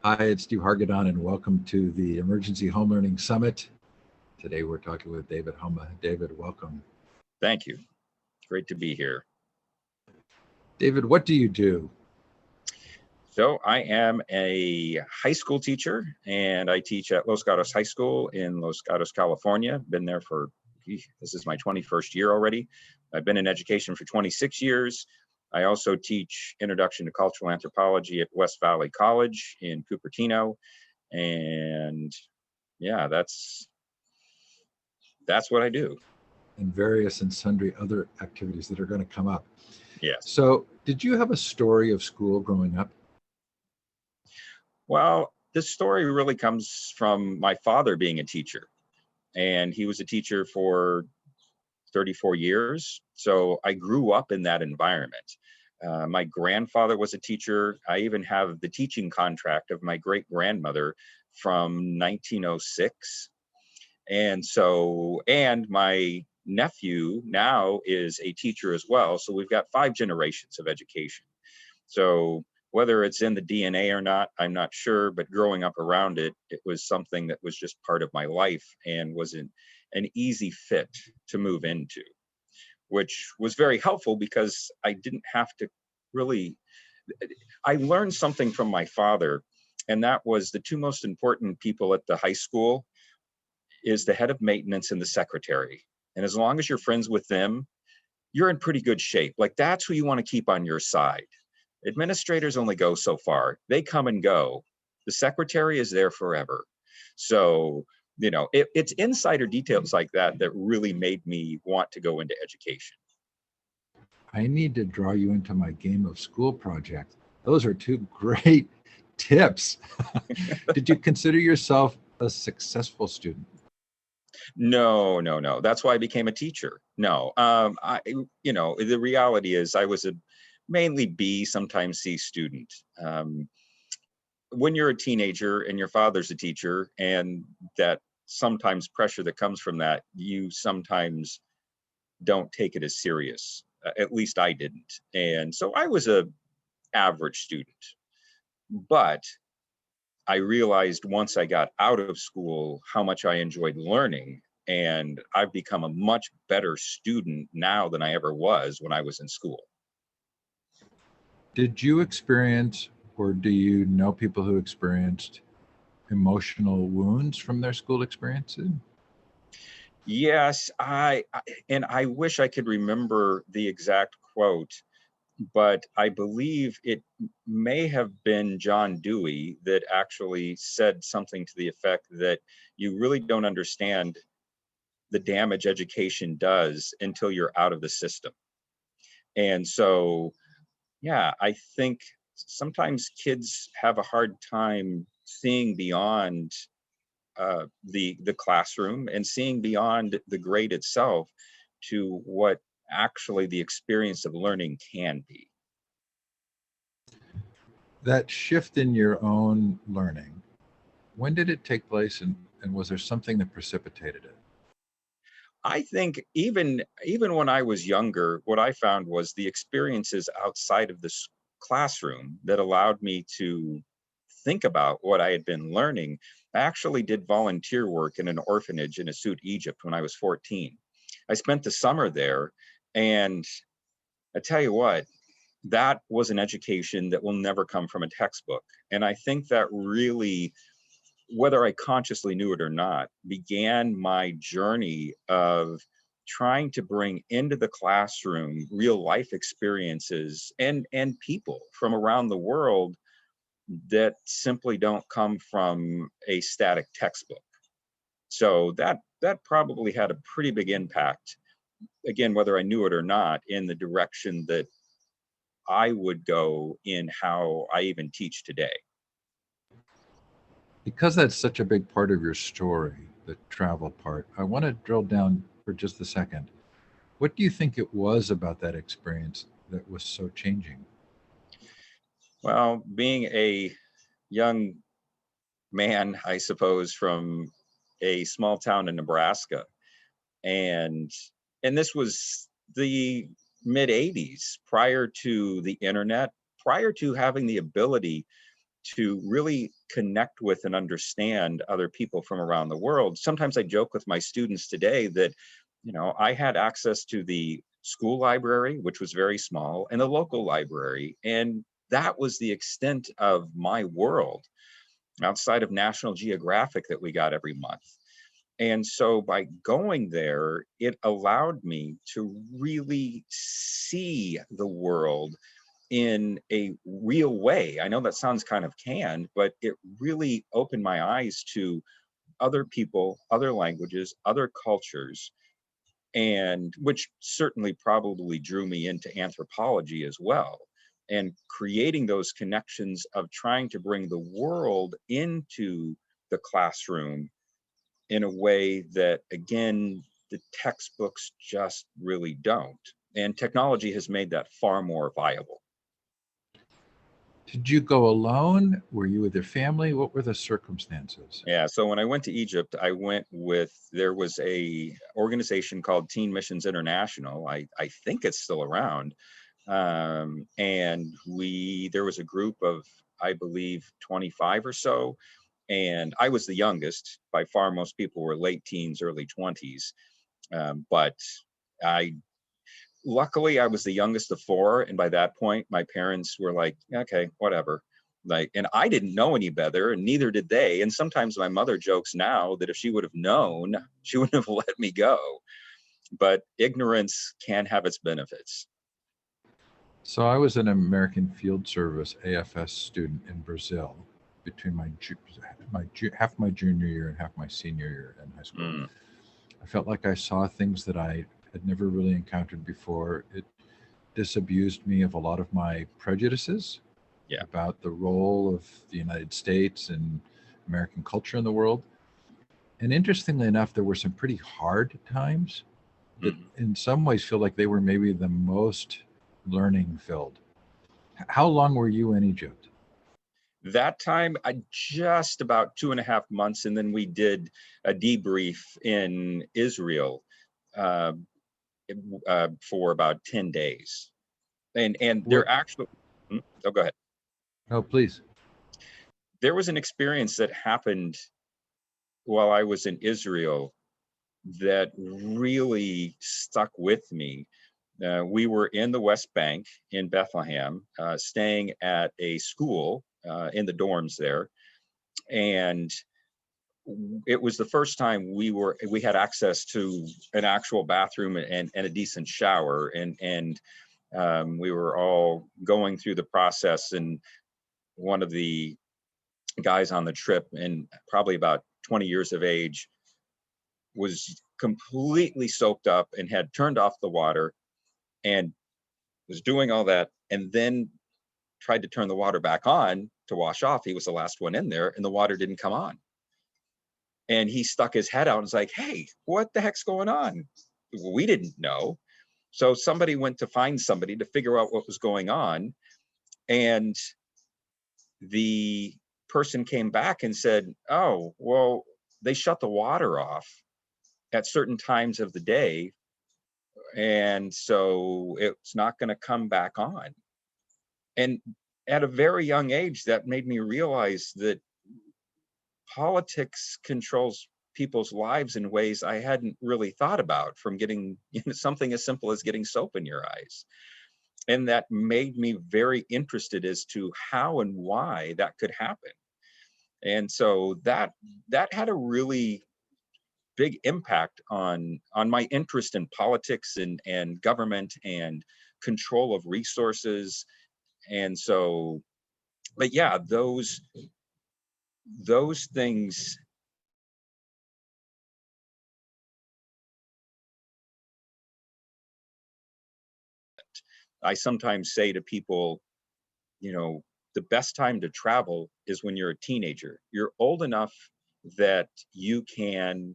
Hi, it's Steve Hargadon, and welcome to the Emergency Home Learning Summit. Today we're talking with David Homa. David, welcome. Thank you. Great to be here. David, what do you do? So I am a high school teacher, and I teach at Los Gatos High School in Los Gatos, California. Been there for, this is my 21st year already. I've been in education for 26 years. I also teach Introduction to Cultural Anthropology at West Valley College in Cupertino. And yeah, that's what I do. And various and sundry other activities that are going to come up. Yes. So, did you have a story of school growing up? Well, this story really comes from my father being a teacher. And he was a teacher for 34 years. So I grew up in that environment. My grandfather was a teacher. I even have the teaching contract of my great grandmother from 1906. And my nephew now is a teacher as well. So we've got 5 generations of education. So whether it's in the DNA or not, I'm not sure, but growing up around it, it was something that was just part of my life and was an easy fit to move into, which was very helpful because I didn't have to really, I learned something from my father, and that was the two most important people at the high school is the head of maintenance and the secretary. And as long as you're friends with them, you're in pretty good shape. Like that's who you want to keep on your side. Administrators only go so far. They come and go. The secretary is there forever. So, it's insider details like that that really made me want to go into education. I need to draw you into my game of school project. Those are two great tips. Did you consider yourself a successful student? No, no, no. That's why I became a teacher. No, the reality is I was a mainly B, sometimes C student. When you're a teenager and your father's a teacher, and that sometimes pressure that comes from that, you sometimes don't take it as serious. At least I didn't. And so I was a average student. But I realized once I got out of school how much I enjoyed learning. And I've become a much better student now than I ever was when I was in school. Did you experience, or do you know people who experienced emotional wounds from their school experiences? Yes, and I wish I could remember the exact quote, but I believe it may have been John Dewey that actually said something to the effect that you really don't understand the damage education does until you're out of the system. And so, yeah, I think sometimes kids have a hard time seeing beyond the classroom and seeing beyond the grade itself to what actually the experience of learning can be. That shift in your own learning, when did it take place, and was there something that precipitated it? I think even when I was younger, what I found was the experiences outside of this classroom that allowed me to think about what I had been learning. I actually did volunteer work in an orphanage in Asut, Egypt when I was 14. I spent the summer there, and I tell you what, that was an education that will never come from a textbook. And I think that really, whether I consciously knew it or not, began my journey of trying to bring into the classroom real life experiences and people from around the world that simply don't come from a static textbook. So that probably had a pretty big impact, again, whether I knew it or not, in the direction that I would go in how I even teach today. Because that's such a big part of your story, the travel part, I want to drill down for just a second. What do you think it was about that experience that was so changing? Well, being a young man, I suppose, from a small town in Nebraska, and this was the mid 80s, prior to the internet, prior to having the ability to really connect with and understand other people from around the world. Sometimes I joke with my students today that, I had access to the school library, which was very small, and the local library. And that was the extent of my world outside of National Geographic that we got every month. And so by going there, it allowed me to really see the world in a real way. I know that sounds kind of canned, but it really opened my eyes to other people, other languages, other cultures, and which certainly probably drew me into anthropology as well. And creating those connections of trying to bring the world into the classroom in a way that, again, the textbooks just really don't. And technology has made that far more viable. Did you go alone? Were you with your family? What were the circumstances? Yeah, so when I went to Egypt, there was a organization called Teen Missions International. I think it's still around. And there was a group of, I believe, 25 or so. And I was the youngest. By far, most people were late teens, early 20s. But I luckily I was the youngest of four, and by that point my parents were like, okay, whatever. Like, and I didn't know any better, and neither did they. And sometimes my mother jokes now that if she would have known, she wouldn't have let me go. But ignorance can have its benefits. So I was an American Field Service AFS student in Brazil between half my junior year and half my senior year in high school. Mm. I felt like I saw things that I had never really encountered before. It disabused me of a lot of my prejudices about the role of the United States and American culture in the world. And interestingly enough, there were some pretty hard times that in some ways feel like they were maybe the most learning filled. How long were you in Egypt? That time, just about 2.5 months, and then we did a debrief in Israel for about 10 days. And they're actually, oh, go ahead. Oh, please. There was an experience that happened while I was in Israel that really stuck with me. We were in the West Bank in Bethlehem, staying at a school in the dorms there. And it was the first time we had access to an actual bathroom and a decent shower. And we were all going through the process, and one of the guys on the trip, and probably about 20 years of age, was completely soaked up and had turned off the water and was doing all that, and then tried to turn the water back on to wash off. He was the last one in there, and the water didn't come on. And he stuck his head out and was like, hey, what the heck's going on? We didn't know. So somebody went to find somebody to figure out what was going on. And the person came back and said, oh, well, they shut the water off at certain times of the day, and so it's not going to come back on. And at a very young age, that made me realize that politics controls people's lives in ways I hadn't really thought about, from getting something as simple as getting soap in your eyes. And that made me very interested as to how and why that could happen. And so that had a really big impact on my interest in politics and government and control of resources. And so, but yeah, those things I sometimes say to people, the best time to travel is when you're a teenager. You're old enough that you can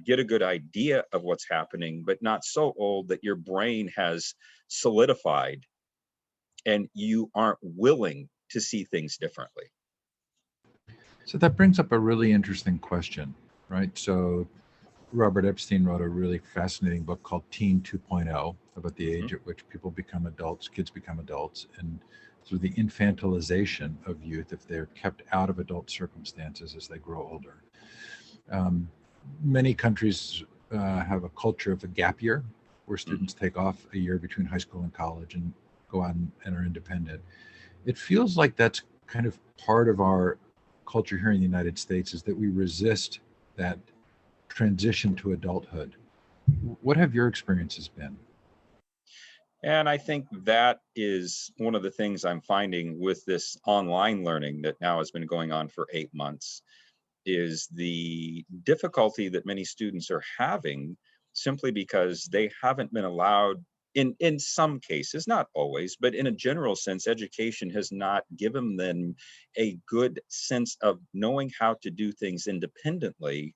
get a good idea of what's happening, but not so old that your brain has solidified and you aren't willing to see things differently. So that brings up a really interesting question, right? So Robert Epstein wrote a really fascinating book called Teen 2.0 about the age at which people become adults, kids become adults. And through the infantilization of youth if they're kept out of adult circumstances as they grow older. Many countries have a culture of a gap year where students take off a year between high school and college and go out and are independent. It feels like that's kind of part of our culture here in the United States, is that we resist that transition to adulthood. What have your experiences been? And I think that is one of the things I'm finding with this online learning that now has been going on for 8 months, is the difficulty that many students are having simply because they haven't been allowed, in some cases, not always, but in a general sense, education has not given them a good sense of knowing how to do things independently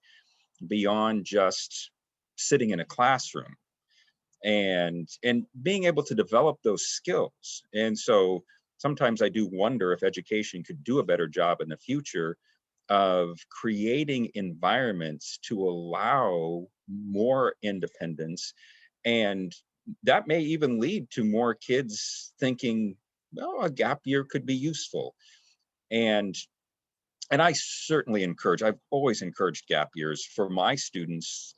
beyond just sitting in a classroom, and being able to develop those skills. And so sometimes I do wonder if education could do a better job in the future of creating environments to allow more independence. And that may even lead to more kids thinking, well, a gap year could be useful. And I certainly I've always encouraged gap years for my students,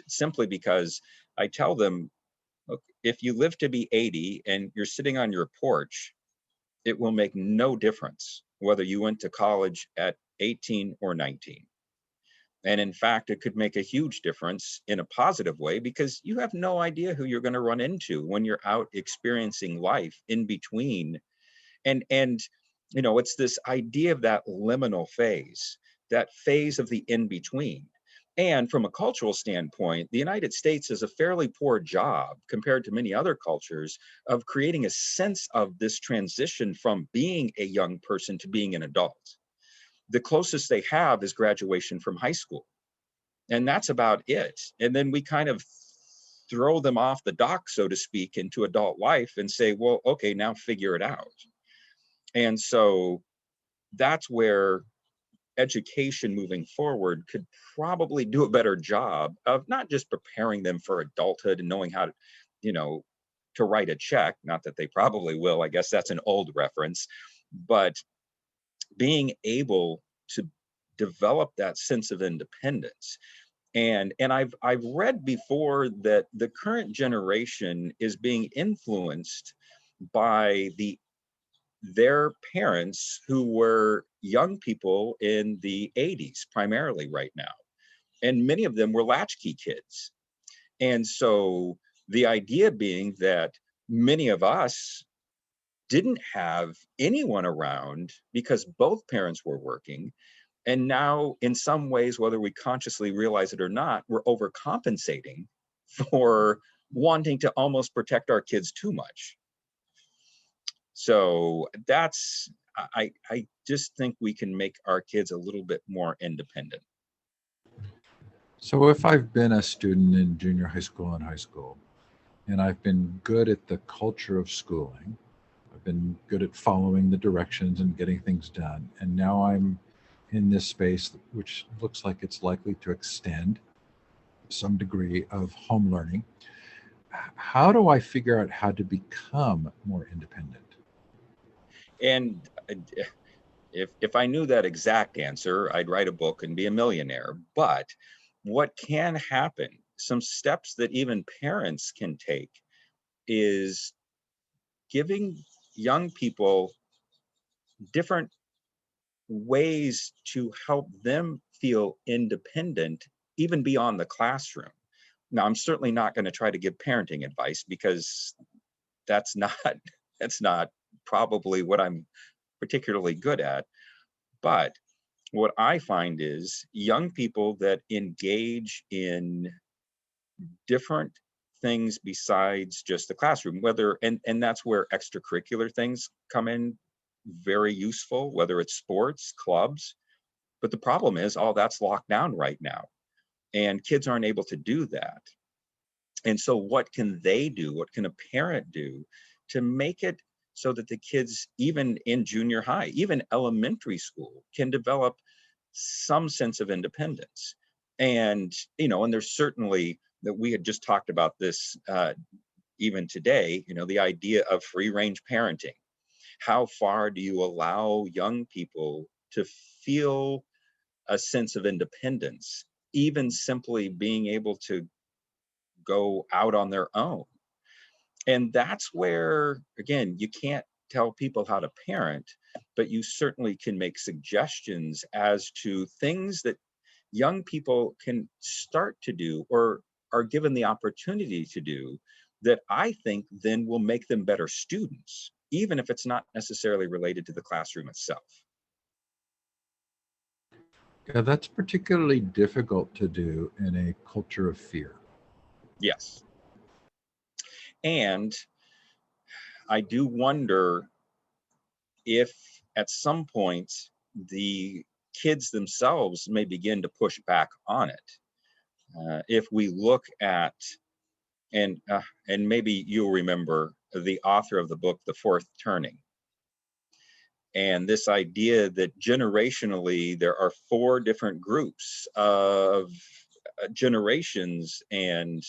simply because I tell them, look, if you live to be 80 and you're sitting on your porch, it will make no difference whether you went to college at 18 or 19. And in fact, it could make a huge difference in a positive way, because you have no idea who you're going to run into when you're out experiencing life in between. And it's this idea of that liminal phase, that phase of the in between. And from a cultural standpoint, the United States does a fairly poor job compared to many other cultures of creating a sense of this transition from being a young person to being an adult. The closest they have is graduation from high school, and that's about it. And then we kind of throw them off the dock, so to speak, into adult life and say, well, okay, now figure it out. And so that's where education moving forward could probably do a better job of not just preparing them for adulthood and knowing how to, you know, to write a check. Not that they probably will, I guess that's an old reference, but being able to develop that sense of independence. And I've read before that the current generation is being influenced by their parents who were young people in the 80s primarily right now, and many of them were latchkey kids. And so the idea being that many of us didn't have anyone around because both parents were working, and now in some ways, whether we consciously realize it or not, we're overcompensating for wanting to almost protect our kids too much. So I just think we can make our kids a little bit more independent. So if I've been a student in junior high school and high school, and I've been good at the culture of schooling, I've been good at following the directions and getting things done, and now I'm in this space which looks like it's likely to extend some degree of home learning. How do I figure out how to become more independent? And if I knew that exact answer, I'd write a book and be a millionaire. But what can happen, some steps that even parents can take, is giving young people different ways to help them feel independent, even beyond the classroom. Now, I'm certainly not going to try to give parenting advice, because that's not that's not probably what I'm particularly good at. But what I find is young people that engage in different things besides just the classroom, whether and that's where extracurricular things come in very useful, whether it's sports, clubs. But the problem is all that's locked down right now, and kids aren't able to do that. And so what can they do? What can a parent do to make it so that the kids, even in junior high, even elementary school, can develop some sense of independence? And there's certainly, that we had just talked about this even today, the idea of free range parenting. How far do you allow young people to feel a sense of independence, even simply being able to go out on their own? And that's where, again, you can't tell people how to parent, but you certainly can make suggestions as to things that young people can start to do or are given the opportunity to do that I think then will make them better students, even if it's not necessarily related to the classroom itself. Yeah, that's particularly difficult to do in a culture of fear. Yes. And I do wonder if at some point the kids themselves may begin to push back on it. If we look at, and maybe you'll remember the author of the book, The Fourth Turning, and this idea that generationally there are four different groups of generations, and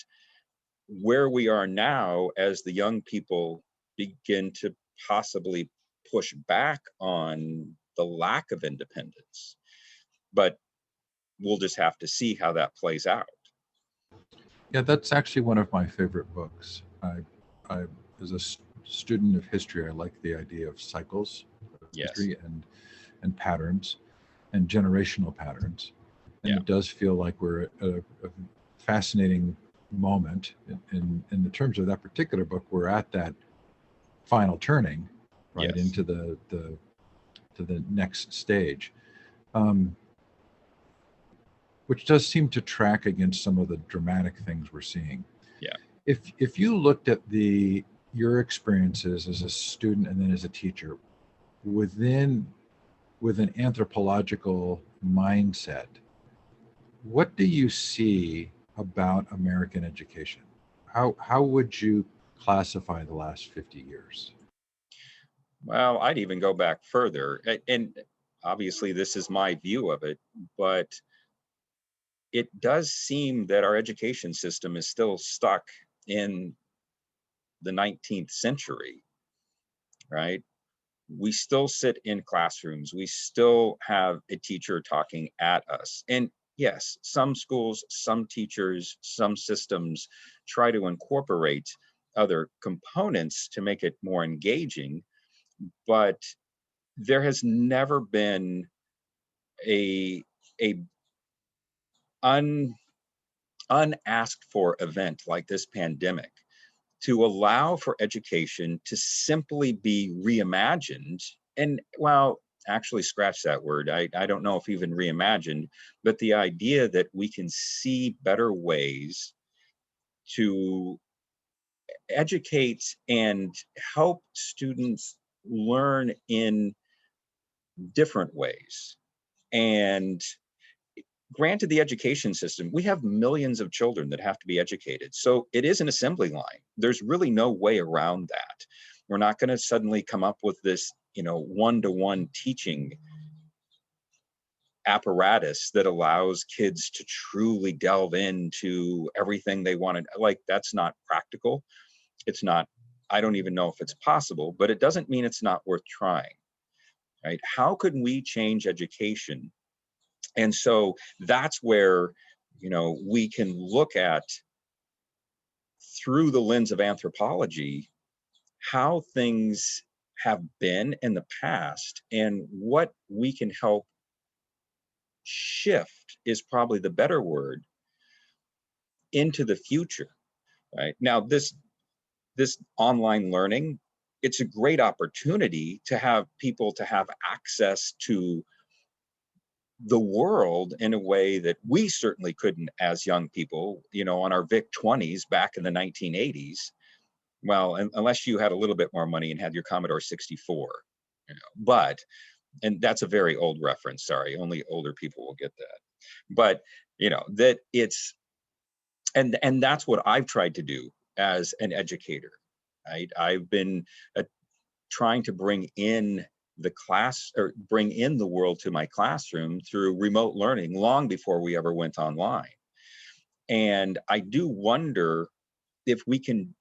where we are now as the young people begin to possibly push back on the lack of independence. But we'll just have to see how that plays out. Yeah, that's actually one of my favorite books. I as a student of history, I like the idea of cycles of Yes. history and patterns and generational patterns. And Yeah. it does feel like we're at a fascinating moment in the terms of that particular book. We're at that final turning, right, Yes. into to the next stage, um, which does seem to track against some of the dramatic things we're seeing. Yeah. If you looked at your experiences as a student and then as a teacher within with an anthropological mindset, what do you see about American education? How would you classify the last 50 years? Well, I'd even go back further. And obviously, this is my view of it, but it does seem that our education system is still stuck in the 19th century, right? We still sit in classrooms. We still have a teacher talking at us. And yes, some schools, some teachers, some systems try to incorporate other components to make it more engaging, but there has never been a a un, unasked for event like this pandemic to allow for education to simply be reimagined. And well, actually, scratch that word. I don't know if even reimagined, but the idea that we can see better ways to educate and help students learn in different ways. And granted, the education system, we have millions of children that have to be educated. So it is an assembly line. There's really no way around that. We're not going to suddenly come up with this, one-to-one teaching apparatus that allows kids to truly delve into everything they want to. Like, that's not practical. It's not, I don't even know if it's possible, but it doesn't mean it's not worth trying, right? How could we change education? And so that's where, we can look at through the lens of anthropology how things have been in the past and what we can help shift is probably the better word into the future. Right now, this online learning, it's a great opportunity to have people to have access to the world in a way that we certainly couldn't as young people, on our VIC 20s back in the 1980s. Well, unless you had a little bit more money and had your Commodore 64, but, and that's a very old reference. Sorry, only older people will get that. But, that it's, and that's what I've tried to do as an educator, right? I've been trying to bring in the class or bring in the world to my classroom through remote learning long before we ever went online. And I do wonder if we can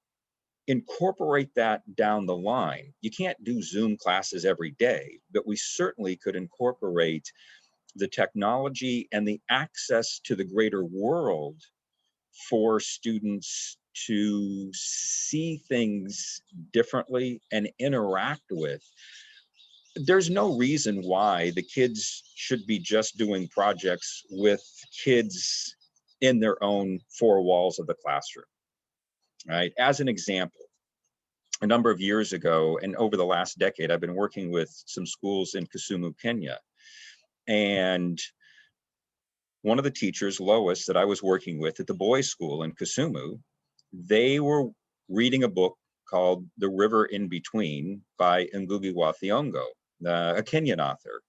incorporate that down the line. You can't do Zoom classes every day, but we certainly could incorporate the technology and the access to the greater world for students to see things differently and interact with. There's no reason why the kids should be just doing projects with kids in their own four walls of the classroom, right? As an example, a number of years ago and over the last decade, I've been working with some schools in Kisumu, Kenya. And one of the teachers, Lois, that I was working with at the boys' school in Kisumu, they were reading a book called The River in Between by Ngugi wa Thiong'o, a Kenyan author.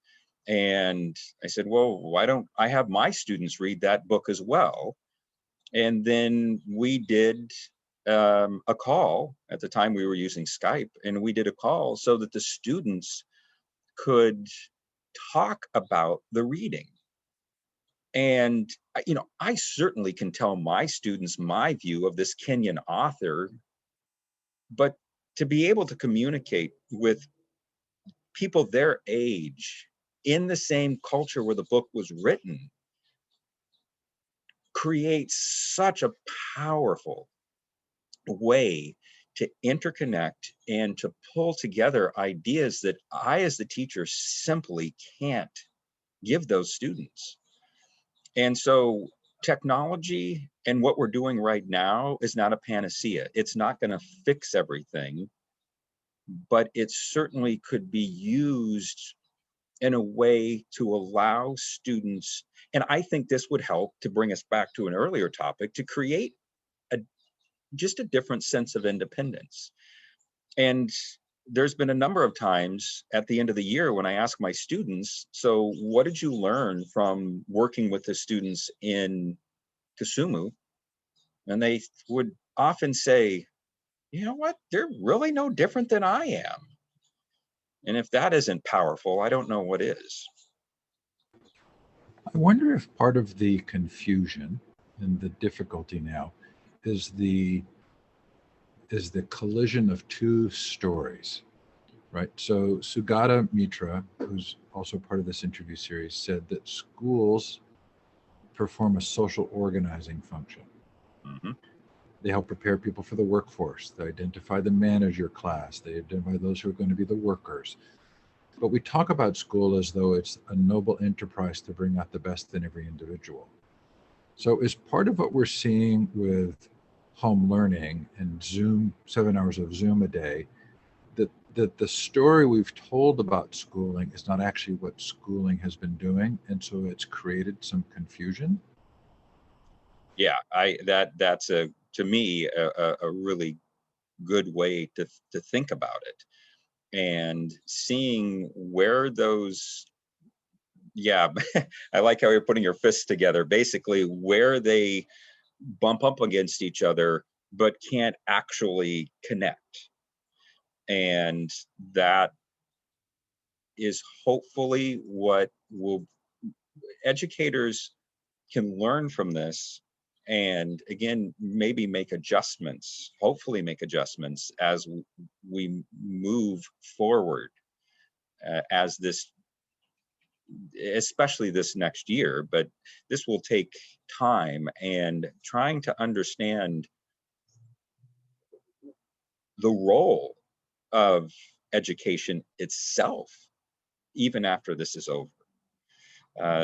And I said, well, why don't I have my students read that book as well? And then we did a call. At the time we were using Skype, and we did a call so that the students could talk about the reading. And I certainly can tell my students my view of this Kenyan author, but to be able to communicate with people their age in the same culture where the book was written creates such a powerful way to interconnect and to pull together ideas that I, as the teacher, simply can't give those students. And so technology and what we're doing right now is not a panacea. It's not going to fix everything, but it certainly could be used in a way to allow students, and I think this would help to bring us back to an earlier topic, to create just a different sense of independence. And there's been a number of times at the end of the year when I ask my students, so what did you learn from working with the students in Kisumu? And they would often say, you know what, they're really no different than I am. And if that isn't powerful, I don't know what is. I wonder if part of the confusion and the difficulty now is the collision of two stories, right? So Sugata Mitra, who's also part of this interview series, said that schools perform a social organizing function. Mm-hmm. They help prepare people for the workforce. They identify the manager class. They identify those who are going to be the workers. But we talk about school as though it's a noble enterprise to bring out the best in every individual. So is part of what we're seeing with home learning and Zoom, 7 hours of Zoom a day, that the story we've told about schooling is not actually what schooling has been doing, and so it's created some confusion? Yeah, that's to me a really good way to think about it, and seeing where those, yeah, I like how you're putting your fists together, basically where they bump up against each other but can't actually connect. And that is hopefully what will, educators can learn from this, and again maybe make adjustments, hopefully make adjustments as we move forward, as this, especially this next year, but this will take time, and trying to understand the role of education itself even after this is over.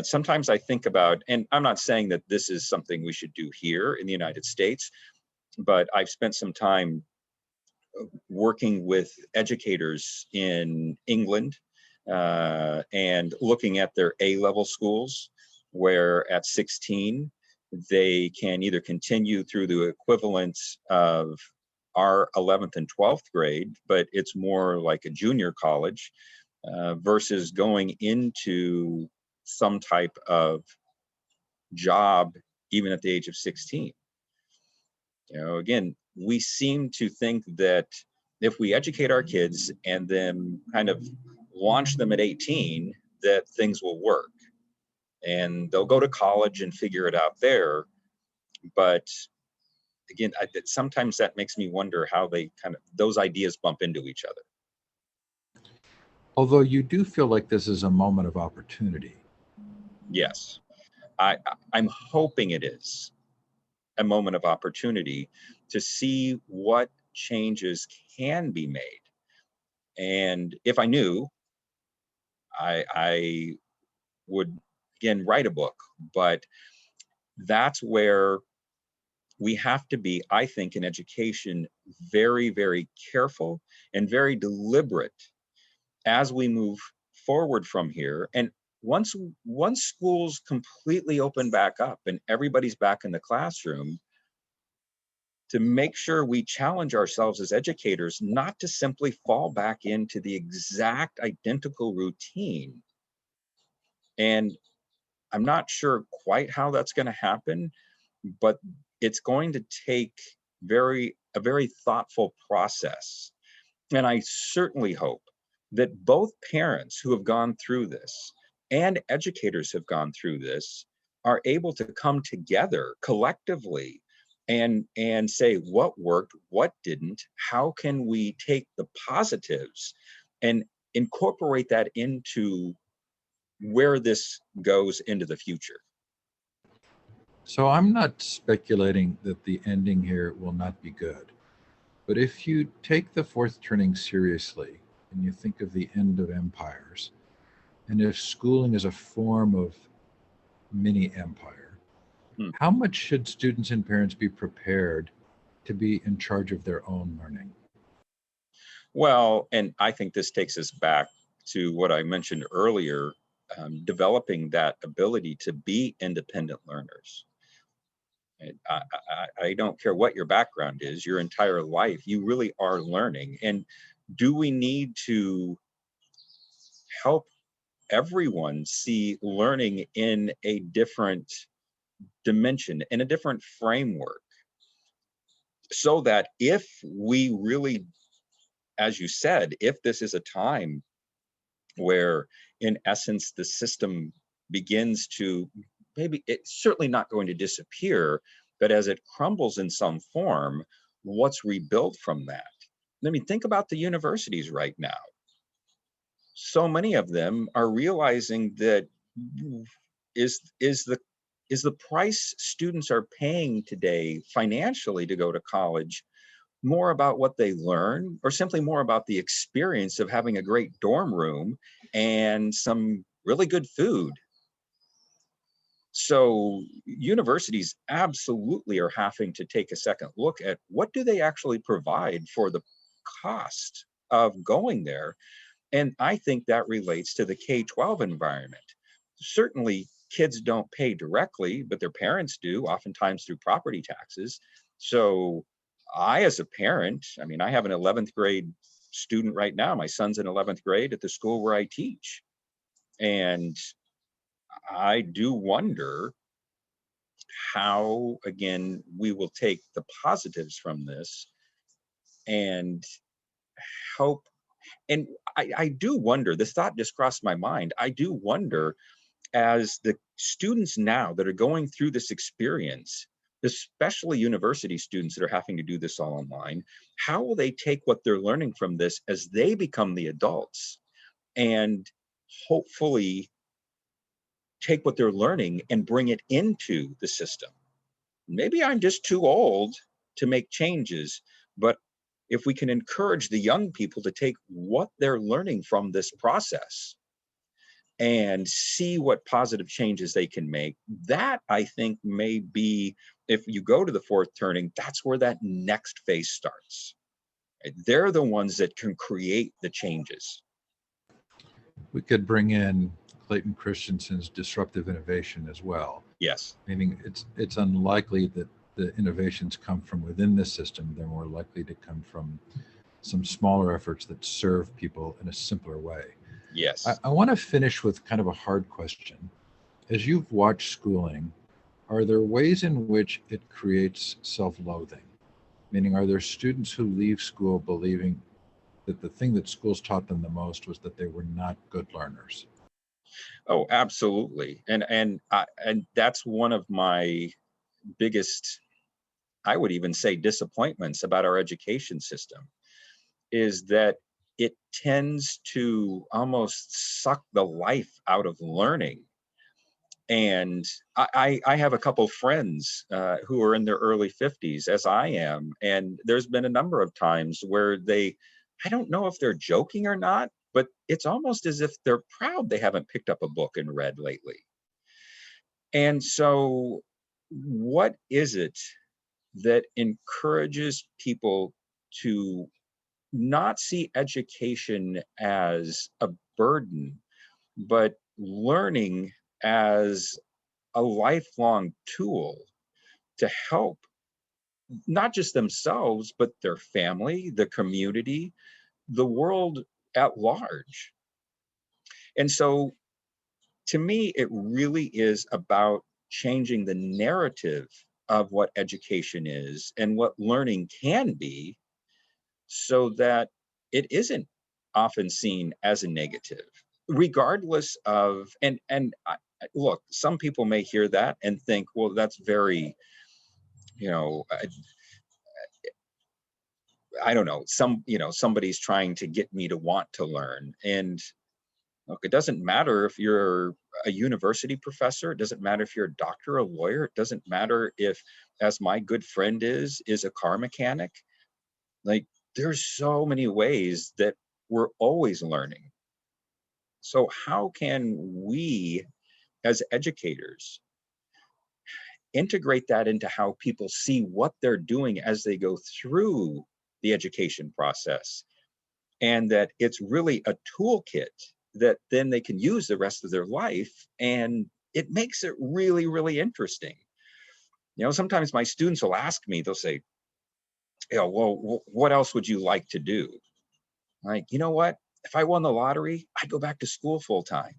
Sometimes I think about, and I'm not saying that this is something we should do here in the United States, but I've spent some time working with educators in England, and looking at their A-level schools, where at 16, they can either continue through the equivalent of our 11th and 12th grade, but it's more like a junior college, versus going into some type of job even at the age of 16. Again, we seem to think that if we educate our kids and then kind of launch them at 18, that things will work and they'll go to college and figure it out there. But again, sometimes that makes me wonder how those ideas bump into each other. Although you do feel like this is a moment of opportunity. Yes, I'm hoping it is a moment of opportunity to see what changes can be made. And if I knew, I would again write a book. But that's where we have to be, I think, in education, very, very careful and very deliberate as we move forward from here. And once schools completely open back up and everybody's back in the classroom, to make sure we challenge ourselves as educators not to simply fall back into the exact identical routine. And I'm not sure quite how that's going to happen, but it's going to take a very thoughtful process. And I certainly hope that both parents who have gone through this and educators have gone through this are able to come together collectively and say what worked, what didn't, how can we take the positives and incorporate that into where this goes into the future. So I'm not speculating that the ending here will not be good. But if you take the fourth turning seriously and you think of the end of empires, and if schooling is a form of mini empire, Hmm. how much should students and parents be prepared to be in charge of their own learning? Well, and I think this takes us back to what I mentioned earlier, developing that ability to be independent learners. And I don't care what your background is, your entire life, you really are learning. And do we need to help everyone see learning in a different dimension, in a different framework, so that if we really, as you said, if this is a time where in essence the system begins to, maybe it's certainly not going to disappear, but as it crumbles in some form, what's rebuilt from that? I mean, think about the universities right now. So many of them are realizing that is is the is the price students are paying today financially to go to college more about what they learn or simply more about the experience of having a great dorm room and some really good food. So universities absolutely are having to take a second look at what do they actually provide for the cost of going there. And I think that relates to the K-12 environment. Certainly kids don't pay directly, but their parents do, oftentimes through property taxes. So I, as a parent, I mean, I have an 11th grade student right now. My son's in 11th grade at the school where I teach. And I do wonder how, again, we will take the positives from this and help. And I do wonder, this thought just crossed my mind. I do wonder, as the students now that are going through this experience, especially university students that are having to do this all online, how will they take what they're learning from this as they become the adults and hopefully take what they're learning and bring it into the system? Maybe I'm just too old to make changes, but if we can encourage the young people to take what they're learning from this process and see what positive changes they can make, that I think may be, if you go to the fourth turning, that's where that next phase starts. Right? They're the ones that can create the changes. We could bring in Clayton Christensen's disruptive innovation as well. Yes. Meaning it's unlikely that the innovations come from within the system. They're more likely to come from some smaller efforts that serve people in a simpler way. Yes. I want to finish with kind of a hard question. As you've watched schooling, are there ways in which it creates self-loathing? Meaning, are there students who leave school believing that the thing that schools taught them the most was that they were not good learners? Oh, absolutely. And that's one of my biggest, I would even say disappointments about our education system is that it tends to almost suck the life out of learning. And I have a couple friends who are in their early 50s, as I am, and there's been a number of times where I don't know if they're joking or not, but it's almost as if they're proud they haven't picked up a book and read lately. And so, what is it that encourages people to not see education as a burden, but learning as a lifelong tool to help not just themselves, but their family, the community, the world at large? And so, to me, it really is about changing the narrative of what education is and what learning can be, so that it isn't often seen as a negative, regardless of, look, some people may hear that and think, well, that's very, you know, I don't know, somebody's trying to get me to want to learn. And look, it doesn't matter if you're a university professor. It doesn't matter if you're a doctor, a lawyer. It doesn't matter if, as my good friend is a car mechanic. Like, there's so many ways that we're always learning. So how can we, as educators, integrate that into how people see what they're doing as they go through the education process, and that it's really a toolkit that then they can use the rest of their life, and it makes it really, really interesting. Sometimes my students will ask me, they'll say, well, what else would you like to do? Like, you know what? If I won the lottery, I'd go back to school full time.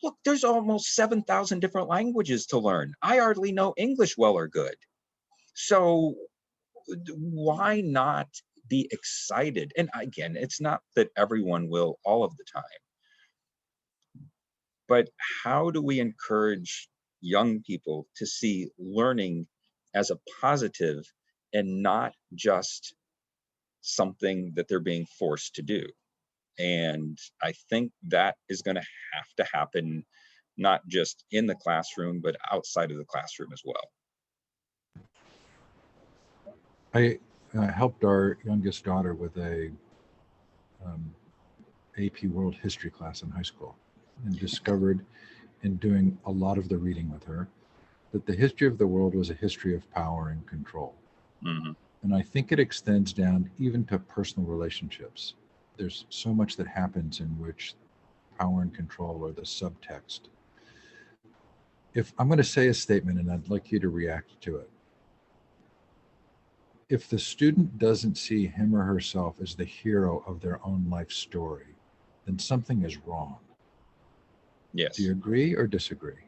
Look, there's almost 7,000 different languages to learn. I hardly know English well or good. So why not be excited? And again, it's not that everyone will all of the time, but how do we encourage young people to see learning as a positive and not just something that they're being forced to do? And I think that is going to have to happen, not just in the classroom, but outside of the classroom as well. I helped our youngest daughter with a AP World History class in high school, and discovered in doing a lot of the reading with her that the history of the world was a history of power and control. Mm-hmm. And I think it extends down even to personal relationships. There's so much that happens in which power and control are the subtext. If I'm going to say a statement and I'd like you to react to it. If the student doesn't see him or herself as the hero of their own life story, then something is wrong. Yes. Do you agree or disagree?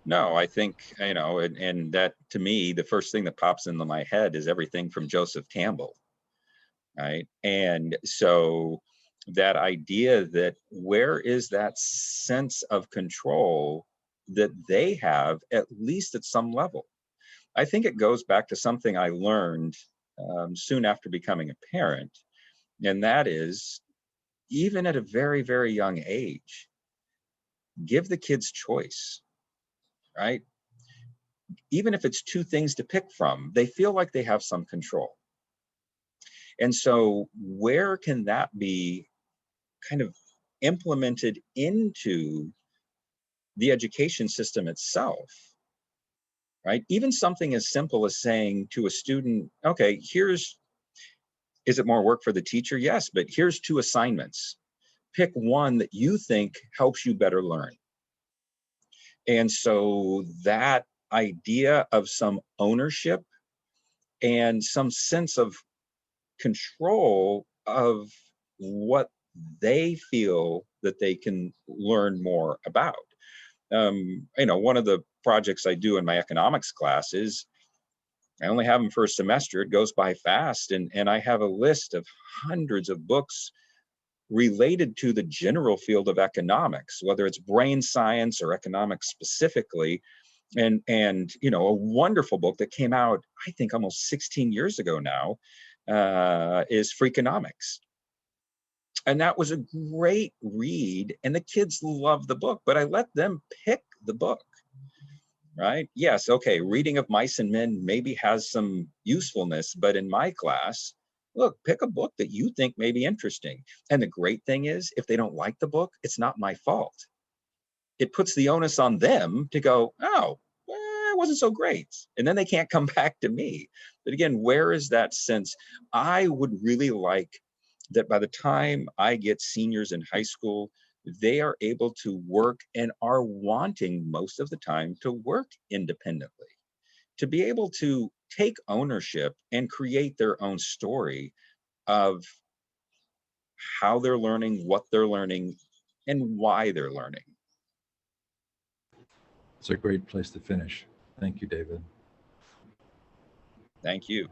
No, I think, and that, to me, the first thing that pops into my head is everything from Joseph Campbell, right? And so that idea that where is that sense of control that they have, at least at some level? I think it goes back to something I learned soon after becoming a parent, and that is, even at a very, very young age, give the kids choice, right? Even if it's two things to pick from, they feel like they have some control. And so, where can that be kind of implemented into the education system itself, right? Even something as simple as saying to a student, okay, is it more work for the teacher? Yes, but here's two assignments. Pick one that you think helps you better learn. And so that idea of some ownership and some sense of control of what they feel that they can learn more about. One of the projects I do in my economics class is I only have them for a semester. It goes by fast. And I have a list of hundreds of books related to the general field of economics, whether it's brain science or economics specifically. And a wonderful book that came out, I think, almost 16 years ago now, is Freakonomics. And that was a great read, and the kids loved the book, but I let them pick the book, right? Yes, okay, Reading of Mice and Men maybe has some usefulness, but in my class, look, pick a book that you think may be interesting. And the great thing is, if they don't like the book, it's not my fault. It puts the onus on them to go, oh, it wasn't so great. And then they can't come back to me. But again, where is that sense? I would really like that by the time I get seniors in high school, they are able to work and are wanting most of the time to work independently, to be able to take ownership and create their own story of how they're learning, what they're learning, and why they're learning. It's a great place to finish. Thank you, David. Thank you.